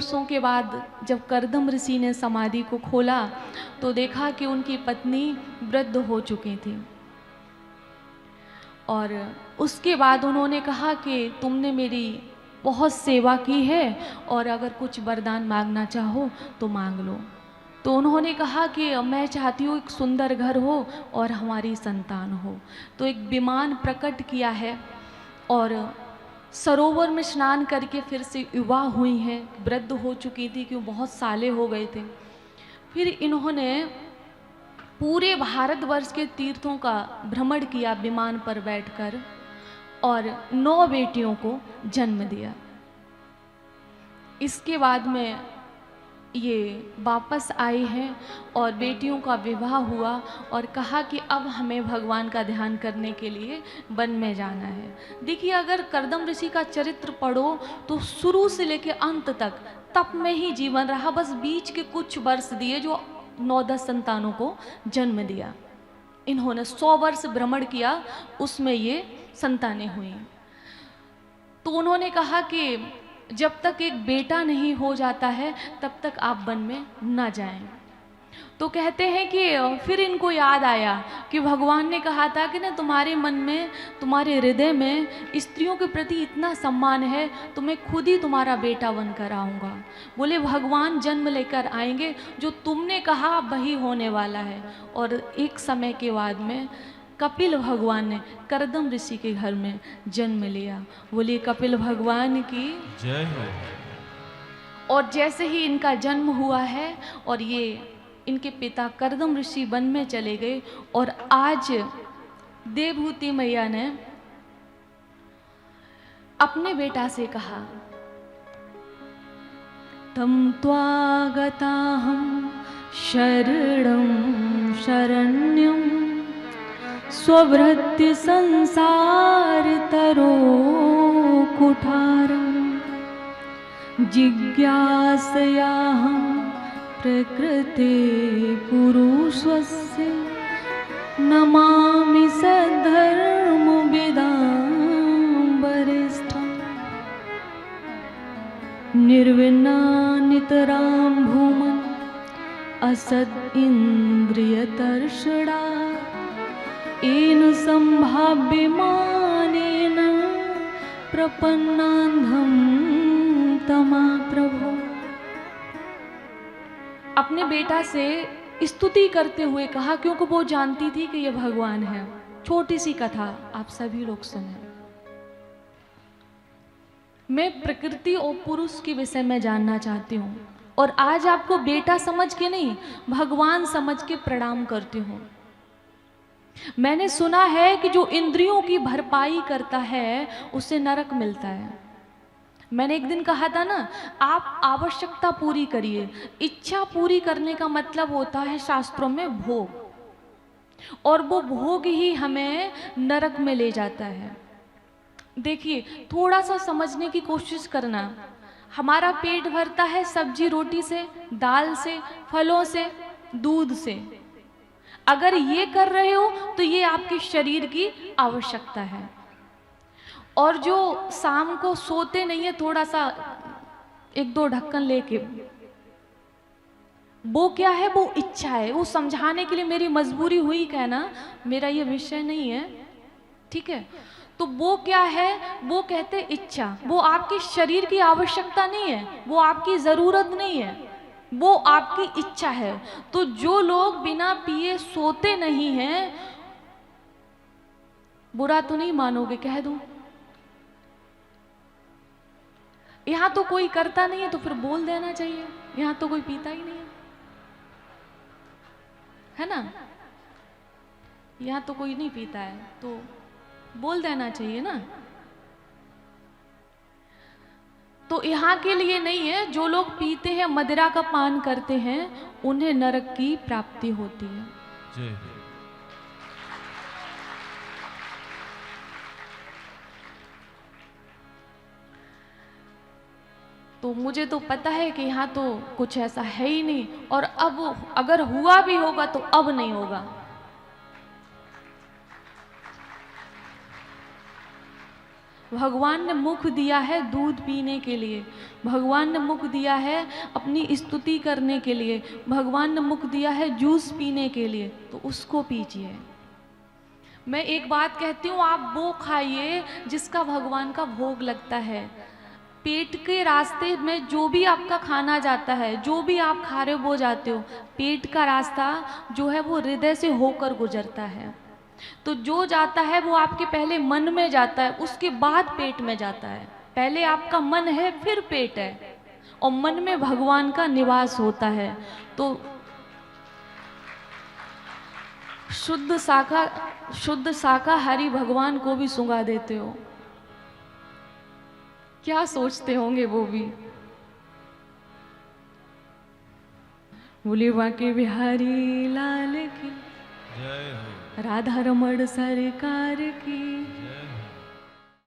वर्षों के बाद जब कर्दम ऋषि ने समाधि को खोला तो देखा कि उनकी पत्नी वृद्ध हो चुकी थी। और उसके बाद उन्होंने कहा कि तुमने मेरी बहुत सेवा की है और अगर कुछ वरदान मांगना चाहो तो मांग लो। तो उन्होंने कहा कि मैं चाहती हूँ एक सुंदर घर हो और हमारी संतान हो। तो एक विमान प्रकट किया है और सरोवर में स्नान करके फिर से युवा हुई हैं, वृद्ध हो चुकी थी क्यों बहुत साले हो गए थे। फिर इन्होंने पूरे भारतवर्ष के तीर्थों का भ्रमण किया विमान पर बैठकर और 9 बेटियों को जन्म दिया। इसके बाद में ये वापस आई हैं और बेटियों का विवाह हुआ और कहा कि अब हमें भगवान का ध्यान करने के लिए वन में जाना है। देखिए, अगर कर्दम ऋषि का चरित्र पढ़ो तो शुरू से लेकर अंत तक तप में ही जीवन रहा, बस बीच के कुछ वर्ष दिए जो 9-10 संतानों को जन्म दिया। इन्होंने 100 वर्ष भ्रमण किया, उसमें ये संतानें हुई। तो उन्होंने कहा कि जब तक एक बेटा नहीं हो जाता है तब तक आप वन में न जाएं। तो कहते हैं कि फिर इनको याद आया कि भगवान ने कहा था कि ना तुम्हारे मन में, तुम्हारे हृदय में स्त्रियों के प्रति इतना सम्मान है तो मैं खुद ही तुम्हारा बेटा बनकर आऊँगा। बोले भगवान जन्म लेकर आएंगे, जो तुमने कहा वही होने वाला है। और एक समय के बाद में कपिल भगवान ने कर्दम ऋषि के घर में जन्म लिया। बोलिए कपिल भगवान की जय हो। और जैसे ही इनका जन्म हुआ है और ये इनके पिता कर्दम ऋषि वन में चले गए और आज देवहूति मैया ने अपने बेटा से कहा तम त्वागताहं शरणं शरण्यं स्वभृत्य संसार तरो कुठारं जिज्ञासयाहं प्रकृते पुरुषस्य नमामि सद्धर्मविदां वरिष्ठम् निर्विन्नानितरां भूमन् असद् इन्द्रियतर्षणा येन सम्भाव्यमानेन प्रपन्नान्धं तमा प्रभु। अपने बेटा से स्तुति करते हुए कहा, क्योंकि वो जानती थी कि ये भगवान है। छोटी सी कथा आप सभी लोग सुने। मैं प्रकृति और पुरुष के विषय में जानना चाहती हूँ और आज आपको बेटा समझ के नहीं, भगवान समझ के प्रणाम करती हूँ। मैंने सुना है कि जो इंद्रियों की भरपाई करता है उसे नरक मिलता है। मैंने एक दिन कहा था ना, आप आवश्यकता पूरी करिए। इच्छा पूरी करने का मतलब होता है शास्त्रों में भोग, और वो भोग ही हमें नरक में ले जाता है। देखिए, थोड़ा सा समझने की कोशिश करना। हमारा पेट भरता है सब्जी रोटी से, दाल से, फलों से, दूध से। अगर ये कर रहे हो तो ये आपके शरीर की आवश्यकता है। और जो शाम को सोते नहीं है थोड़ा सा 1-2 ढक्कन लेके, वो क्या है? वो इच्छा है। वो समझाने के लिए मेरी मजबूरी हुई कहना, मेरा ये विषय नहीं है, ठीक है? तो वो क्या है? वो कहते इच्छा। वो आपके शरीर की आवश्यकता नहीं है, वो आपकी जरूरत नहीं है, वो आपकी इच्छा है। तो जो लोग बिना पिए सोते नहीं हैं, बुरा तो नहीं मानोगे, कह दूं? यहाँ तो कोई करता नहीं है तो फिर बोल देना चाहिए, यहाँ तो कोई पीता ही नहीं है ना? यहाँ तो कोई नहीं पीता है तो बोल देना चाहिए ना। तो यहाँ के लिए नहीं है, जो लोग पीते हैं, मदिरा का पान करते हैं, उन्हें नरक की प्राप्ति होती है। जय। तो मुझे तो पता है कि यहाँ तो कुछ ऐसा है ही नहीं, और अब अगर हुआ भी होगा तो अब नहीं होगा। भगवान ने मुख दिया है दूध पीने के लिए, भगवान ने मुख दिया है अपनी स्तुति करने के लिए, भगवान ने मुख दिया है जूस पीने के लिए, तो उसको पीजिए। मैं एक बात कहती हूँ, आप वो खाइए जिसका भगवान का भोग लगता है। पेट के रास्ते में जो भी आपका खाना जाता है, जो भी आप खा रहे हो वो जाते हो, पेट का रास्ता जो है वो हृदय से होकर गुजरता है। तो जो जाता है वो आपके पहले मन में जाता है, उसके बाद पेट में जाता है। पहले आपका मन है, फिर पेट है, और मन में भगवान का निवास होता है। तो शुद्ध शाकाहारी भगवान को भी सुंघा देते हो, क्या सोचते होंगे वो भी। बोले बांके बिहारी लाल की, जय हो, राधा रमण सरकार की।